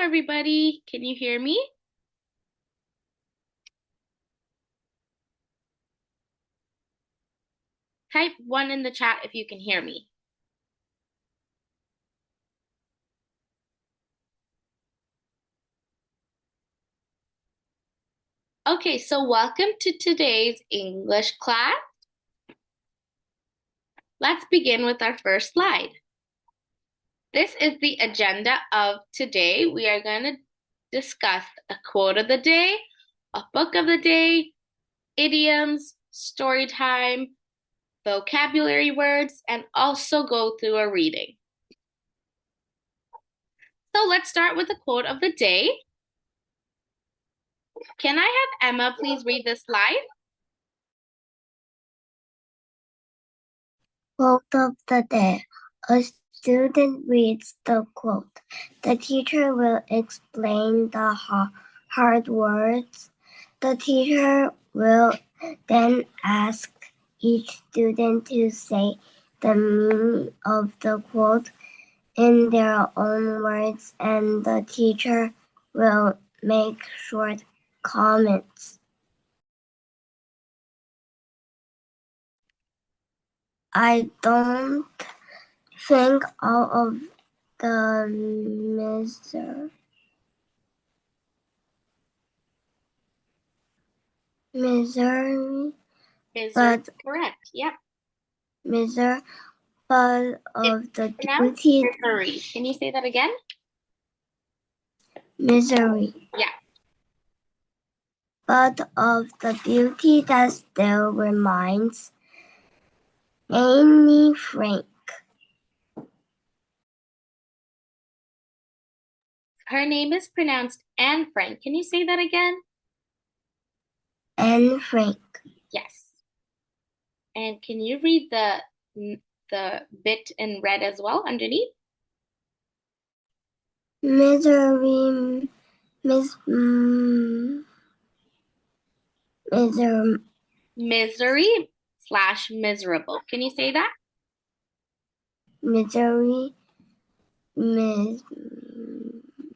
everybody. Can you hear me? Type 1 in the chat if you can hear me. Okay, so welcome to today's English class. Let's begin with our first slide. This is the agenda of today. We are going to discuss a quote of the day, a book of the day, idioms, story time, vocabulary words, and also go through a reading. So let's start with the quote of the day. Can I have Emma please read the slide? Quote of the day. A student reads the quote. The teacher will explain the hard words. The teacher will then ask each student to say the meaning of the quote in their own words, and the teacher will make short comments. I don't think all of the misery, but correct. Yep. But of the duty. Misery. Can you say that again? Misery. Yeah. But of the beauty that still reminds Anne Frank. Her name is pronounced Anne Frank. Can you say that again? Anne Frank. Yes. And can you read the bit in red as well underneath? Misery, Misery / miserable. Can you say that? Misery,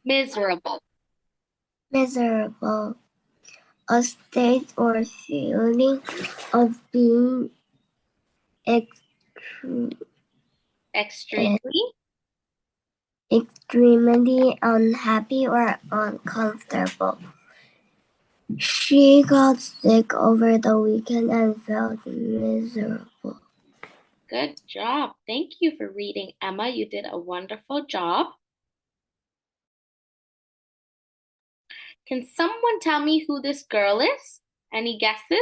miserable. Miserable. A state or feeling of being extremely unhappy or uncomfortable. She got sick over the weekend and felt miserable. Good job. Thank you for reading, Emma. You did a wonderful job. Can someone tell me who this girl is? Any guesses?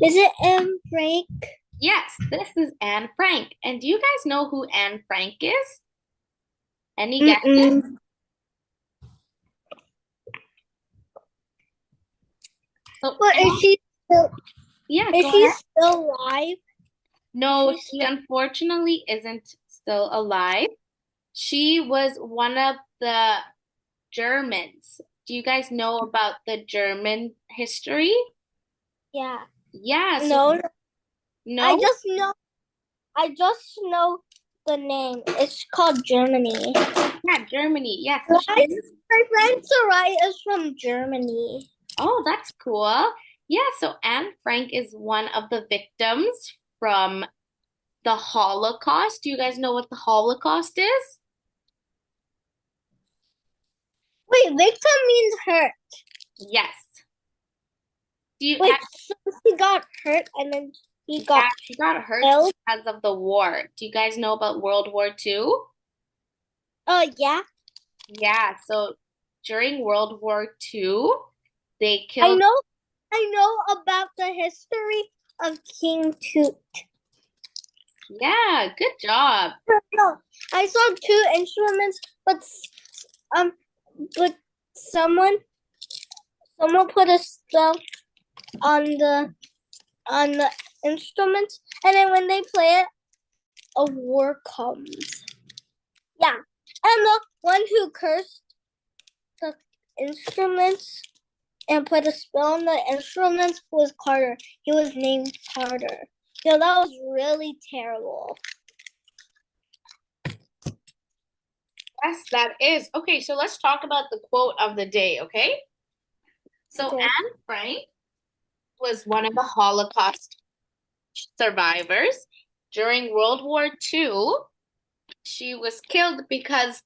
Is it Anne Frank? Yes, this is Anne Frank. And do you guys know who Anne Frank is? Any guesses? So Well, is she still? Yeah, is she still alive? No, she unfortunately isn't still alive. She was one of the Germans. Do you guys know about the German history? Yeah. Yeah. No. No? I just know the name. It's called Germany. Yeah, Germany. Yes. My friend Sarai is from Germany. Oh, that's cool. Yeah, so Anne Frank is one of the victims from the Holocaust. Do you guys know what the Holocaust is? Wait, victim means hurt. Yes. So he got hurt and then she got hurt ill? because of the war. Do you guys know about World War II? Yeah. Yeah, so during World War II, they killed. I know about the history of King Tut. Yeah, good job. No, I saw 2 instruments, but someone put a spell on the instruments, and then when they play it, a war comes. And the one who cursed the instruments and put a spell on the instruments was Carter. He was named Carter. So that was really terrible. Yes, that is. Okay, so let's talk about the quote of the day, okay? So Okay. Anne Frank was one of the Holocaust survivors. During World War II, she was killed because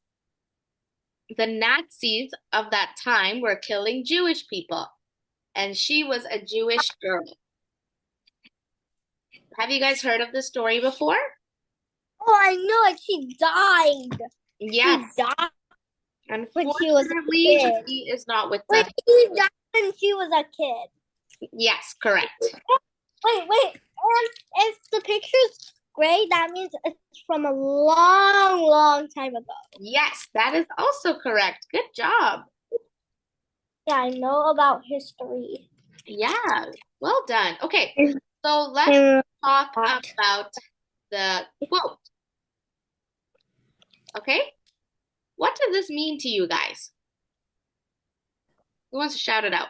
the Nazis of that time were killing Jewish people, and she was a Jewish girl. Have you guys heard of this story before? Oh, I know it. She died. Yes. She died when she was a Unfortunately, kid. she is not with Wait, us. she died when she was a kid. Yes, correct. Wait. And if the picture's gray, that means it's from a long time ago. Yes, that is also correct. Good job. Yeah, I know about history. Yeah, well done. Okay, so let's talk about the quote. Okay, what does this mean to you guys? Who wants to shout it out?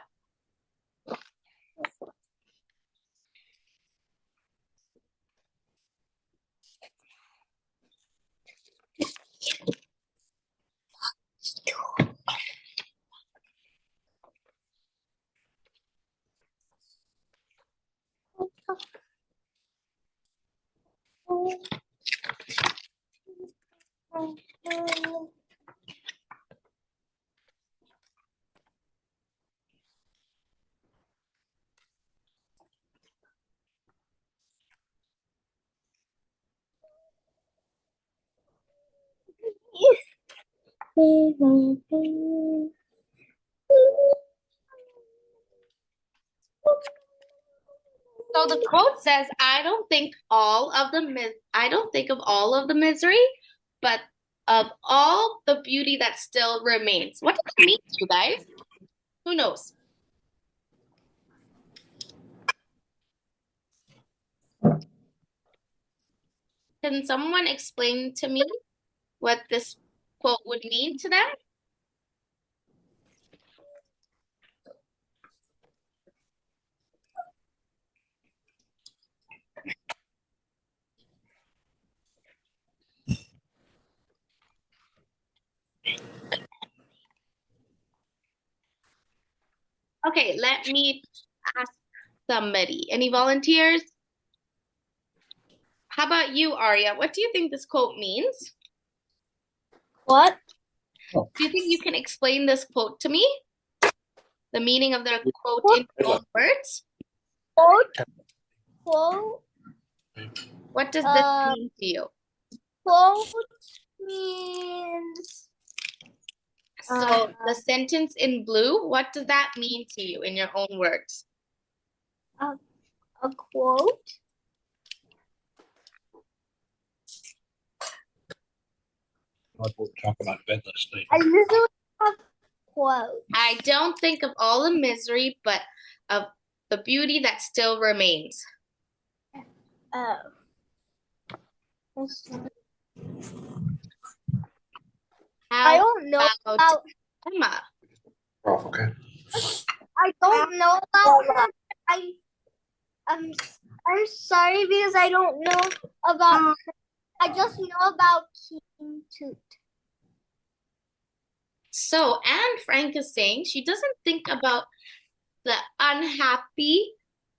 So the quote says, I don't think of all of the misery, but of all the beauty that still remains." What does that mean to you guys? Who knows? Can someone explain to me what this quote would mean to them? Okay, let me ask somebody. Any volunteers? How about you, Arya? What do you think this quote means? What? Do you think you can explain this quote to me? The meaning of the quote in your own words? Quote. What does this mean to you? Quote means. So the sentence in blue, what does that mean to you in your own words? A quote. I bought chocolate bed last night. I usually have quotes. I don't think of all the misery, but of the beauty that still remains. Oh. I don't know about Emma. Oh, okay. I don't know about that. I'm sorry because I don't know about I just know about King Toot. So Anne Frank is saying she doesn't think about the unhappy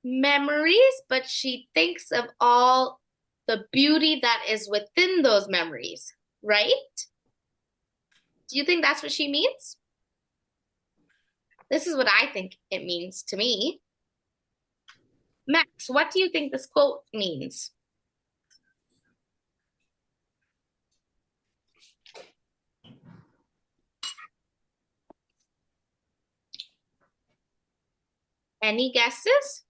memories, but she thinks of all the beauty that is within those memories, right? Do you think that's what she means? This is what I think it means to me. Max, what do you think this quote means? Any guesses?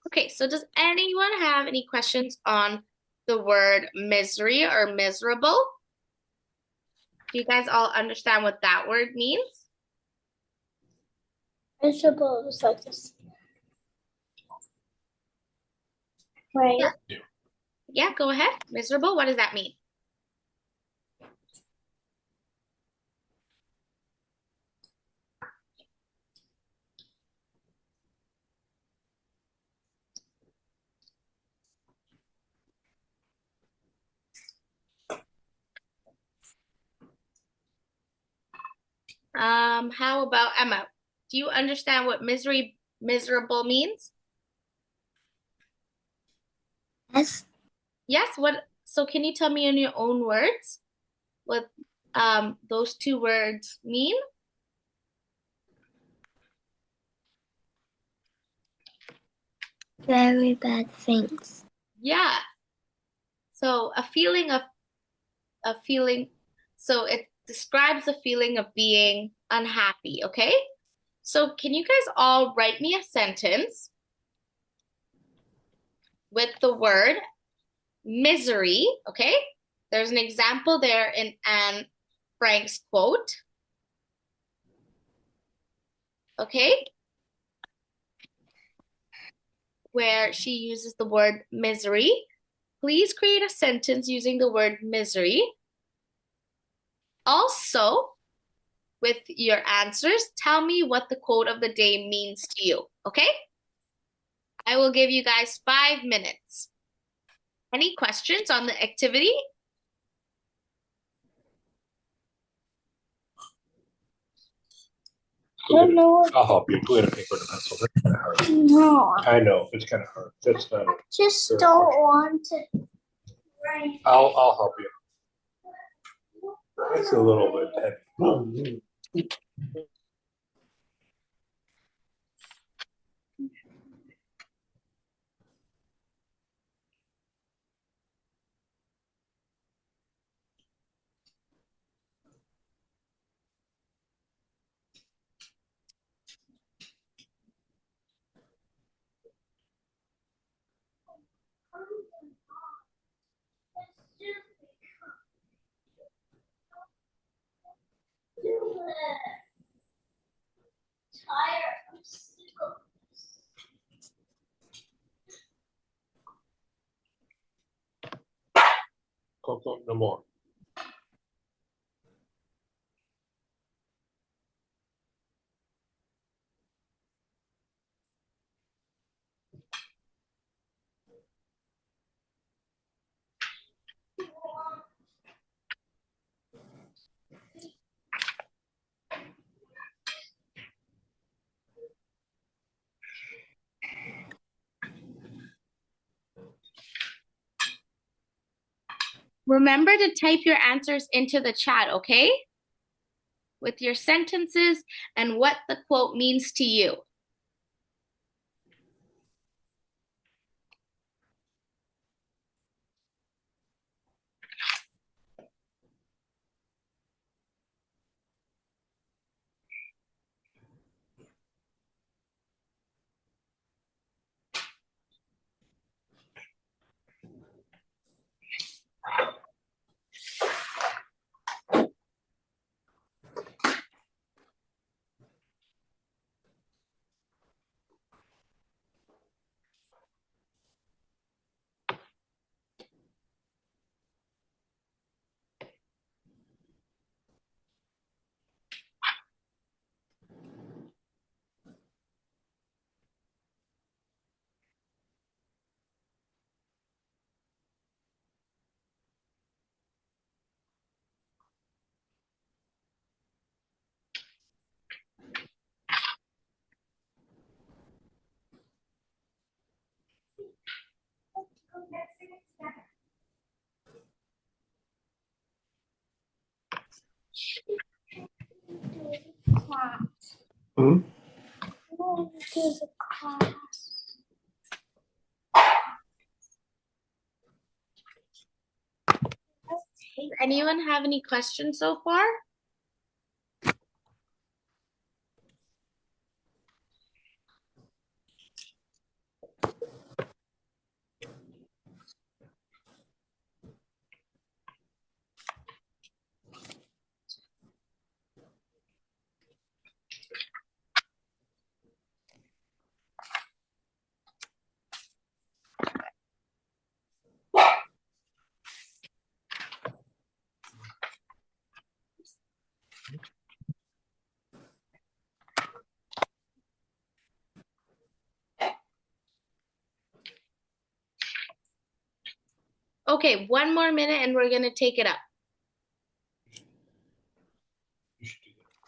Okay, so does anyone have any questions on the word misery or miserable? Do you guys all understand what that word means? Miserable is like this. Right. Yeah, go ahead. Miserable, what does that mean? How about Emma? Do you understand what miserable means? Yes, Yes, what so can you tell me in your own words what those two words mean? very bad things. Yeah. So a feeling so it describes a feeling of being unhappy, okay? So can you guys all write me a sentence with the word misery, okay? There's an example there in Anne Frank's quote, okay? Where she uses the word misery. Please create a sentence using the word misery. Also, with your answers, tell me what the quote of the day means to you, okay? I will give you guys 5 minutes. Any questions on the activity? I don't know. I'll help you. Go ahead and paper and pencil. That's kind of hard. No, I know, it's kind of hard. That's not. I just don't want to write. I'll help you. It's a little bit heavy. Coco, no more. Remember to type your answers into the chat, okay? With your sentences and what the quote means to you. Hmm? Does anyone have any questions so far? Okay, one more minute and we're gonna take it up. You should do that.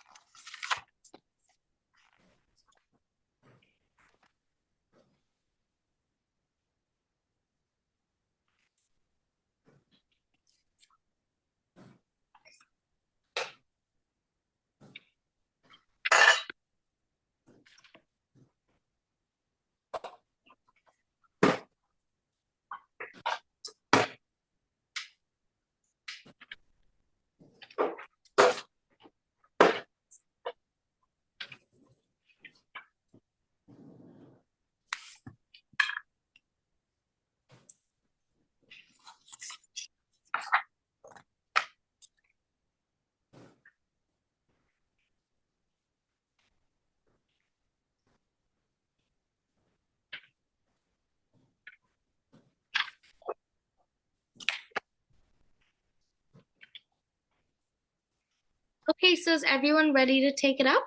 Okay, so is everyone ready to take it up?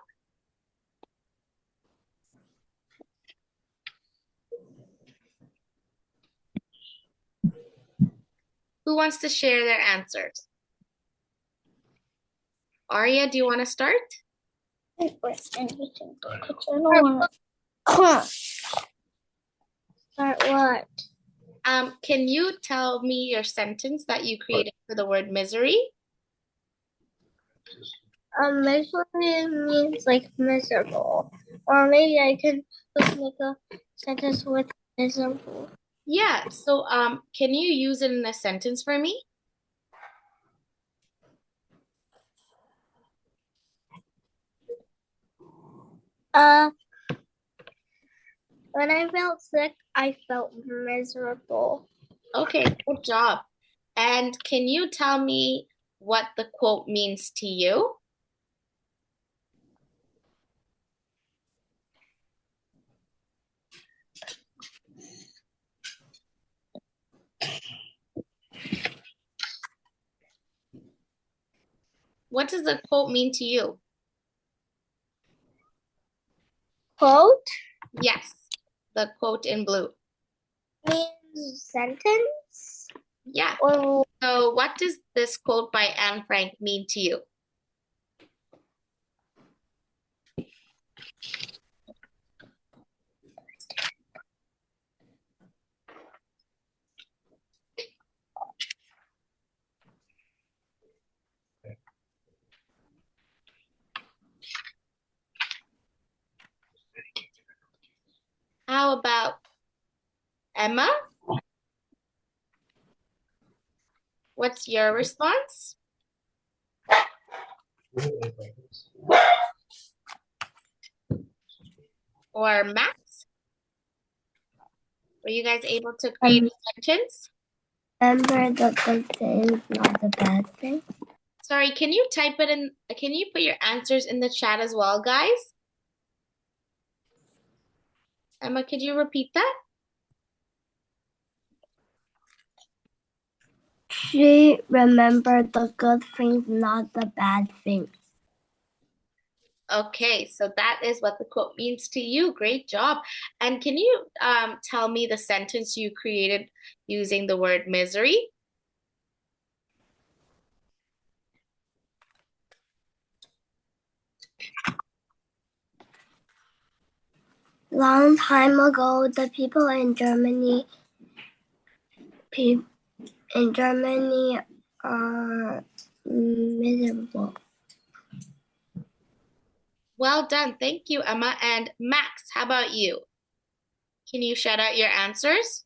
Who wants to share their answers? Arya, do you want to start? Start what? Can you tell me your sentence that you created for the word misery? Misery means like miserable. Or maybe I can just make a sentence with miserable. Yeah, so can you use it in a sentence for me? When I felt sick, I felt miserable. Okay, good job. And can you tell me what the quote means to you? What does the quote mean to you? Quote Yes, the quote in blue. means sentence Yeah. or So what does this quote by Anne Frank mean to you? How about Emma? What's your response? Or Max? Were you guys able to create a sentence? remember the good things, not the bad things. Sorry, can you type it in? Can you put your answers in the chat as well, guys? Emma, could you repeat that? She remembered the good things, not the bad things. Okay, so that is what the quote means to you. Great job. And can you tell me the sentence you created using the word misery? Long time ago, the people in Germany are miserable. Well done. Thank you, Emma. And Max, how about you? Can you shout out your answers?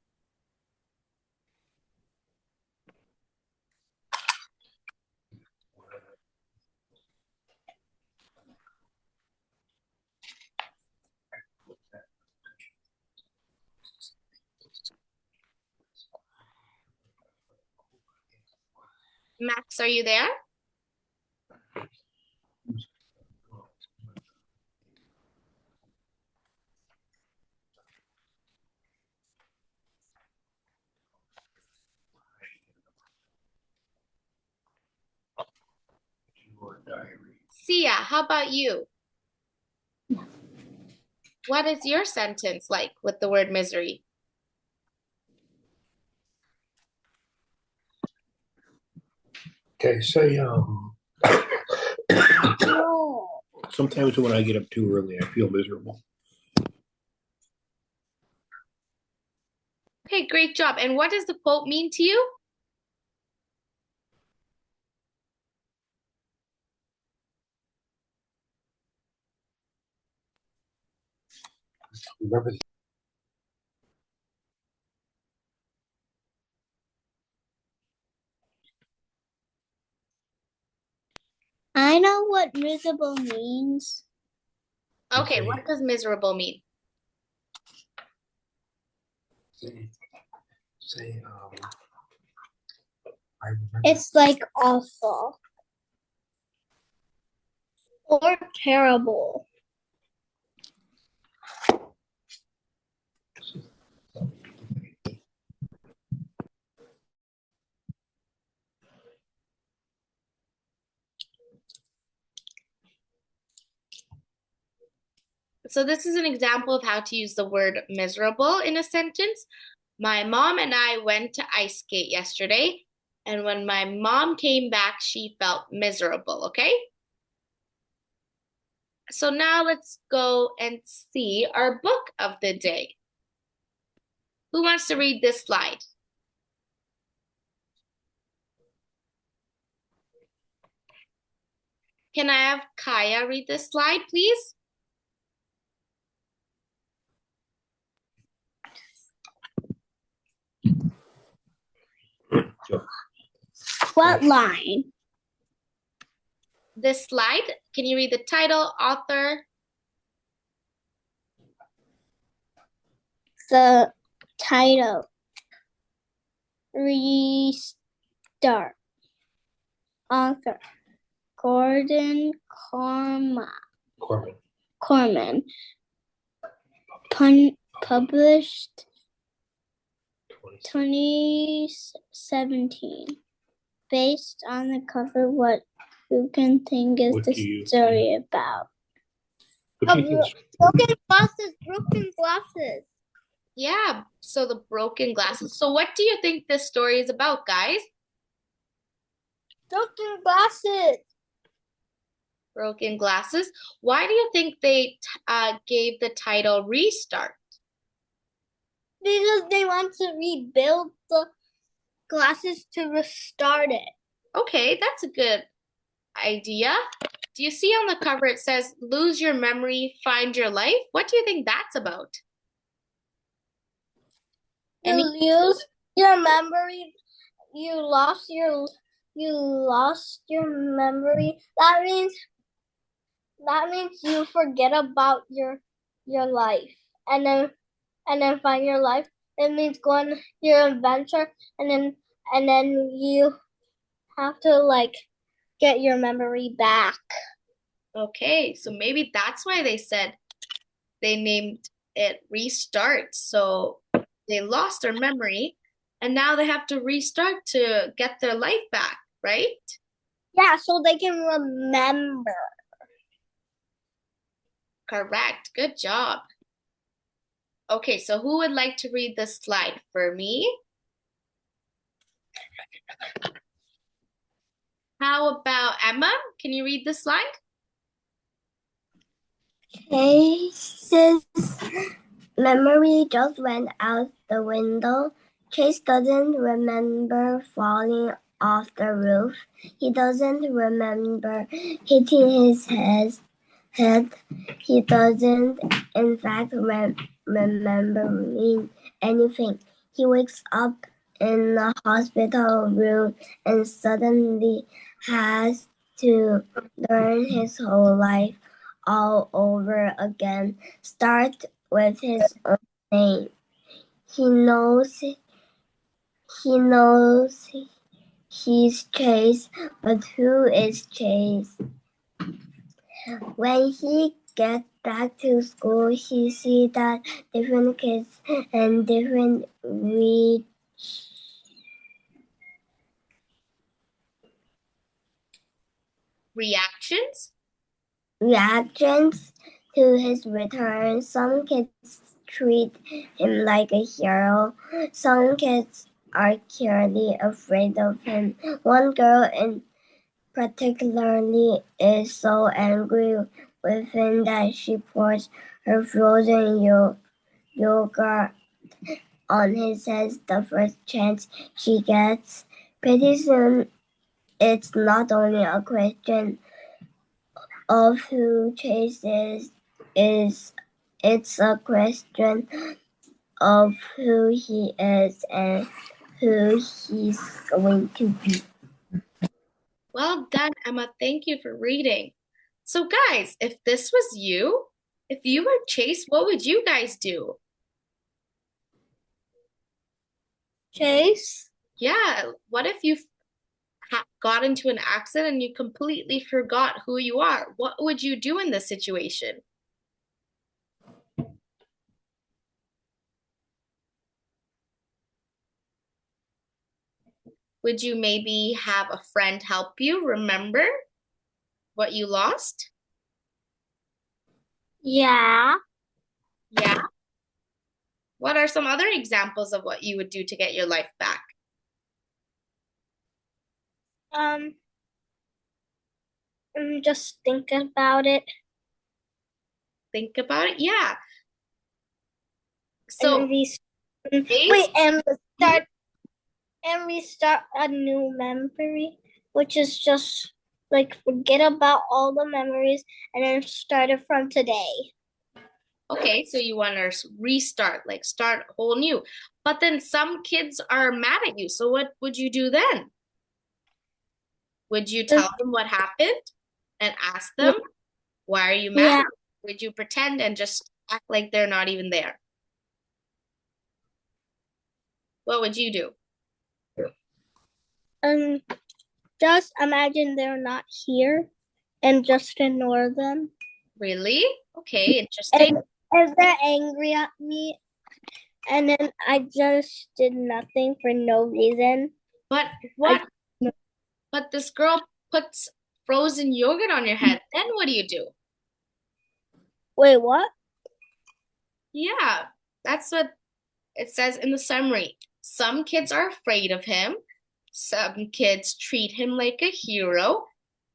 Max, are you there? Sia, how about you? What is your sentence like with the word misery? Okay, say No. sometimes when I get up too early, I feel miserable. Okay, great job. And what does the quote mean to you? Remember, I know what miserable means. Okay, Okay. what does miserable mean? say I remember. It's like awful or terrible. So this is an example of how to use the word miserable in a sentence. My mom and I went to ice skate yesterday, and when my mom came back, she felt miserable, okay? So now let's go and see our book of the day. Who wants to read this slide? Can I have Kaya read this slide, please? What line? This slide, can you read the title, author? The title. Restart. Author. Gordon Corman. Published 2017. Based on the cover, what you can think is What the do you story about? Broken glasses. Yeah, so the broken glasses. So what do you think this story is about, guys? Broken glasses. Broken glasses. Why do you think they gave the title Restart? Because they want to rebuild the glasses to restart it. Okay, that's a good idea. Do you see on the cover it says lose your memory, find your life? What do you think that's about? You lose your memory. You lost your memory. That means you forget about your life, and then find your life. It means go on your adventure, and then you have to like get your memory back. Okay, so maybe that's why they said they named it Restart. So they lost their memory and now they have to restart to get their life back, right? Yeah, so they can remember. Correct. Good job. Okay, so who would like to read this slide for me? How about Emma? Can you read the slide? Chase's memory just went out the window. Chase doesn't remember falling off the roof. He doesn't remember hitting his head. He doesn't, in fact, remembering anything. He wakes up in a hospital room and suddenly has to learn his whole life all over again. Start with his own name. He knows he's Chase, but who is Chase? When he gets back to school, he sees that different kids and different Reactions? reactions to his return. Some kids treat him like a hero. Some kids are clearly afraid of him. One girl particularly is so angry with him that she pours her frozen yogurt on his head the first chance she gets. Pretty soon, it's not only a question of who chases is, it's a question of who he is and who he's going to be. Well done, Emma. Thank you for reading. So, guys, if this was you, if you were chased, what would you guys do? Chase? Yeah, what if you got into an accident and you completely forgot who you are? What would you do in this situation? Would you maybe have a friend help you remember what you lost? Yeah. Yeah. What are some other examples of what you would do to get your life back? Just think about it. Think about it. Yeah. So, restart a new memory, which is just like forget about all the memories and then start it from today. okay, so you want to restart, like start whole new. But then some kids are mad at you. So what would you do then? Would you tell them what happened and ask them, why are you mad? Yeah. Would you pretend and just act like they're not even there? What would you do? Just imagine they're not here and just ignore them. Really? Okay, interesting. And they're angry at me, and then I just did nothing for no reason. But what? But this girl puts frozen yogurt on your head. Then what do you do? Wait, what? Yeah, that's what it says in the summary. Some kids are afraid of him. Some kids treat him like a hero.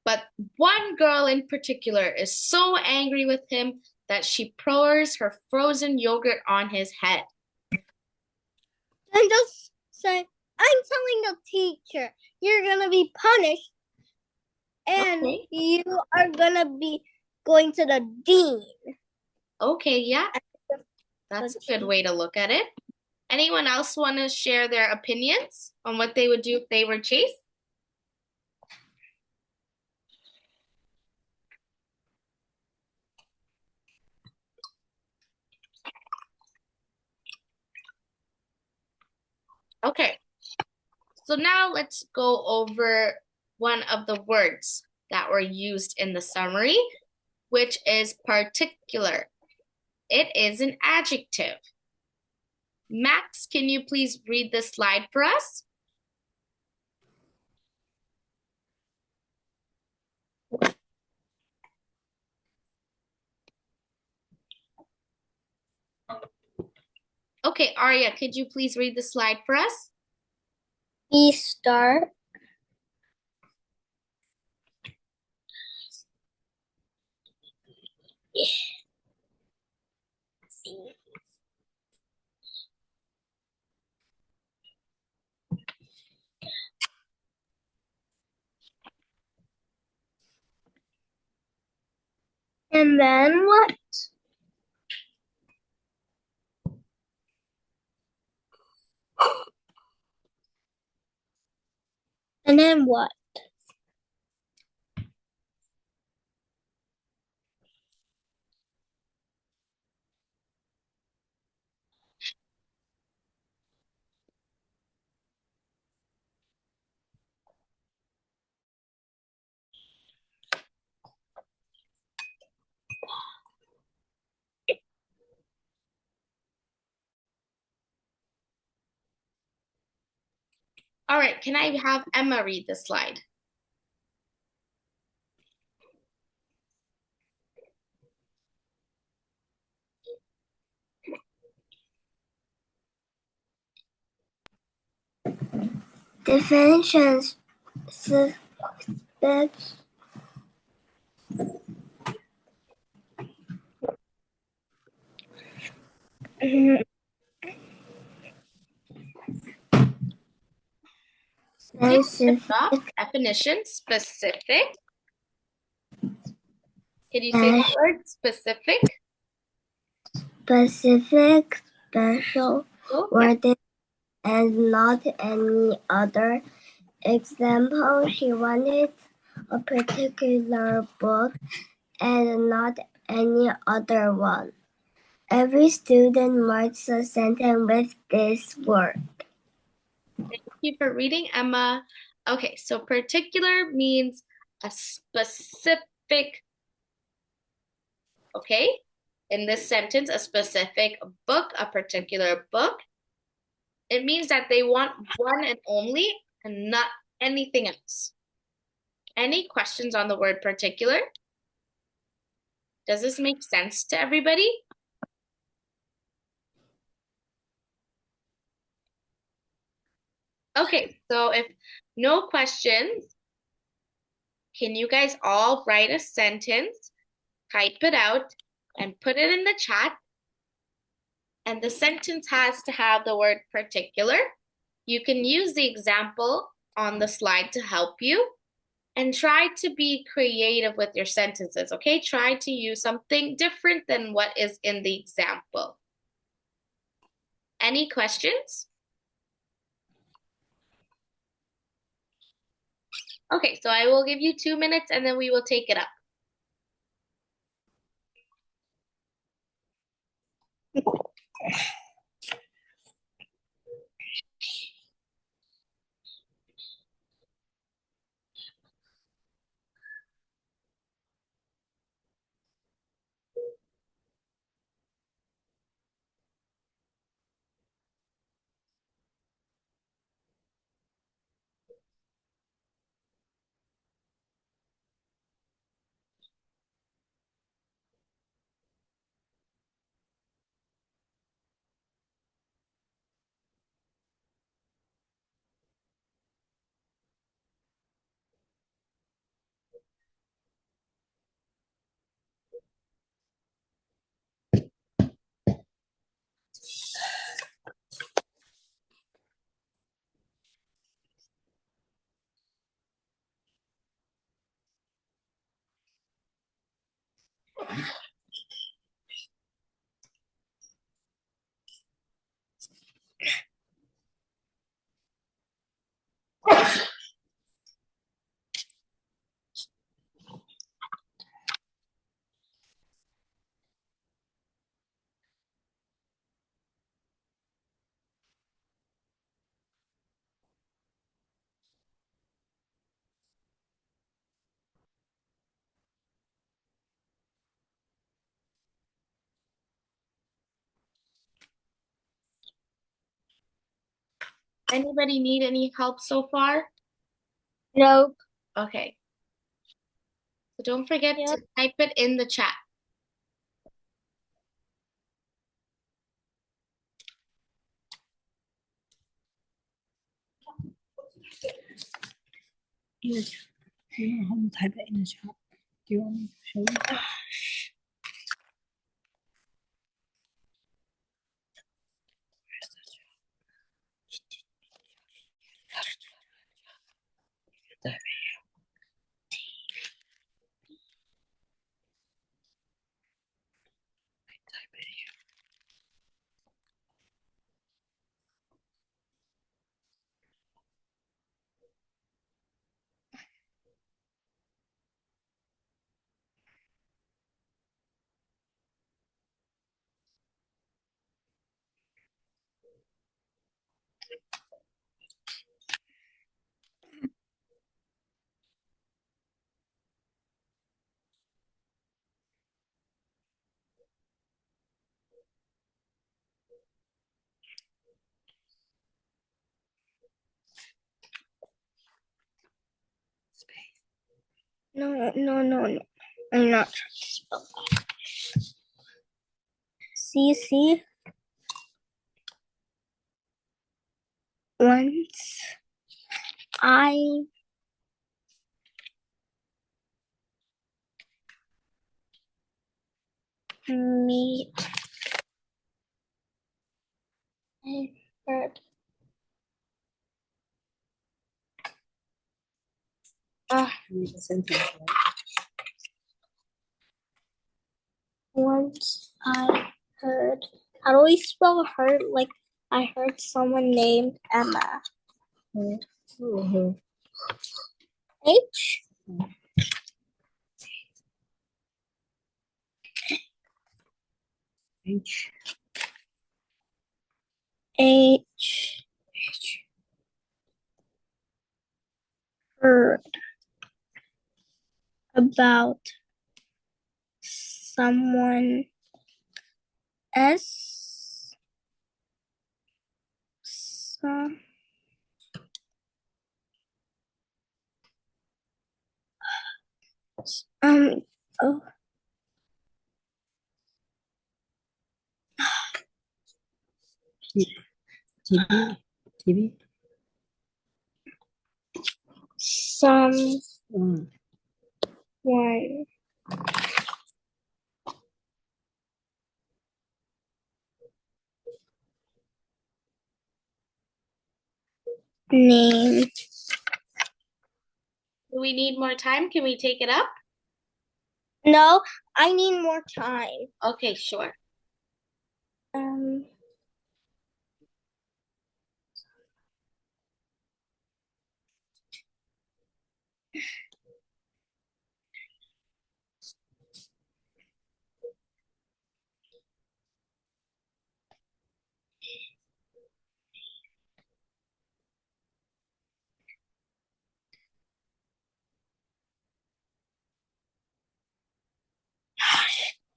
But one girl in particular is so angry with him that she pours her frozen yogurt on his head. And just say, I'm telling the teacher, you're gonna be punished, and Okay. you are gonna be going to the dean. Okay, yeah. That's a good way to look at it. Anyone else want to share their opinions on what they would do if they were chased? Okay, so now let's go over one of the words that were used in the summary, which is particular. It is an adjective. Max, can you please read the slide for us? Okay, Arya, could you please read the slide for us? Restart. And then what? And then what? All right, can I have Emma read the slide? Definitions specific. Good Specific. job. Definition, specific. Can you say that word? Specific. Specific, special, Oh, worded, and not any other. Example, she wanted a particular book and not any other one. Every student marks a sentence with this word. thank you for reading, Emma. Okay, so particular means a specific, okay? In this sentence, a specific book, a particular book. It means that they want one and only and not anything else. Any questions on the word particular? Does this make sense to everybody? Okay, so if no questions, can you guys all write a sentence, type it out, and put it in the chat? And the sentence has to have the word particular. You can use the example on the slide to help you. And try to be creative with your sentences, okay? Try to use something different than what is in the example. Any questions? Okay, so I will give you 2 minutes and then we will take it up. Anybody need any help so far? Nope. Okay. So don't forget to type it in the chat. I don't know how to type it in the chat. Do you want me to show you? No. I'm not trying to spell. CC. Once I meet. I heard. Read the sentence, right? Once I heard. How do we spell heard? Like I heard someone named Emma. Oh, H H. H heard about someone S some oh TV. TV. someone name. Do we need more time? Can we take it up? No, I need more time. Okay, sure.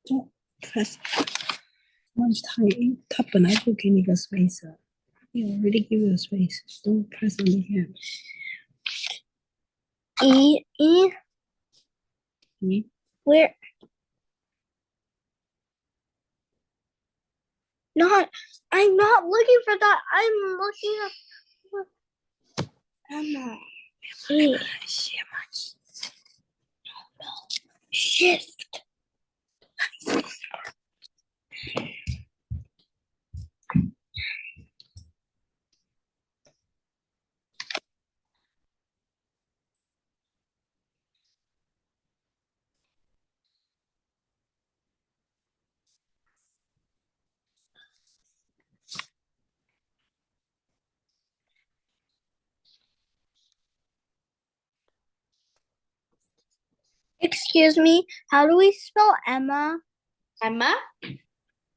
Don't press. Much time. 它本来就给你个 space 了 You already give you a space. Don't press on the here. E where? Not. I'm not looking for that. I'm looking at Emma. E. Shift. Excuse me. How do we spell Emma? Emma,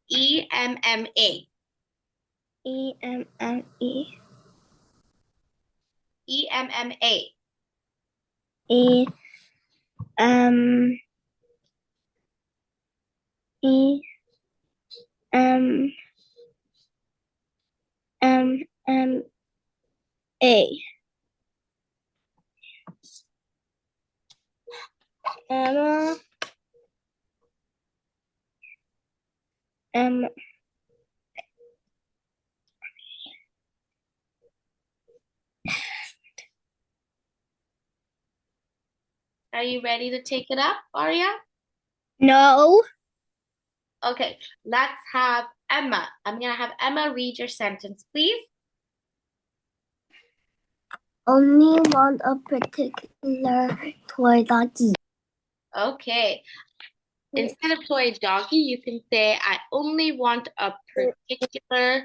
E-M-M-A. E-M-M-E. E-M-M-A. E M E M M M A. Emma M. Are you ready to take it up, Arya? No. Okay, let's have Emma. I'm gonna have Emma read your sentence, please. Only want a particular toy doggy. Okay. Instead of toy doggy, you can say, I only want a particular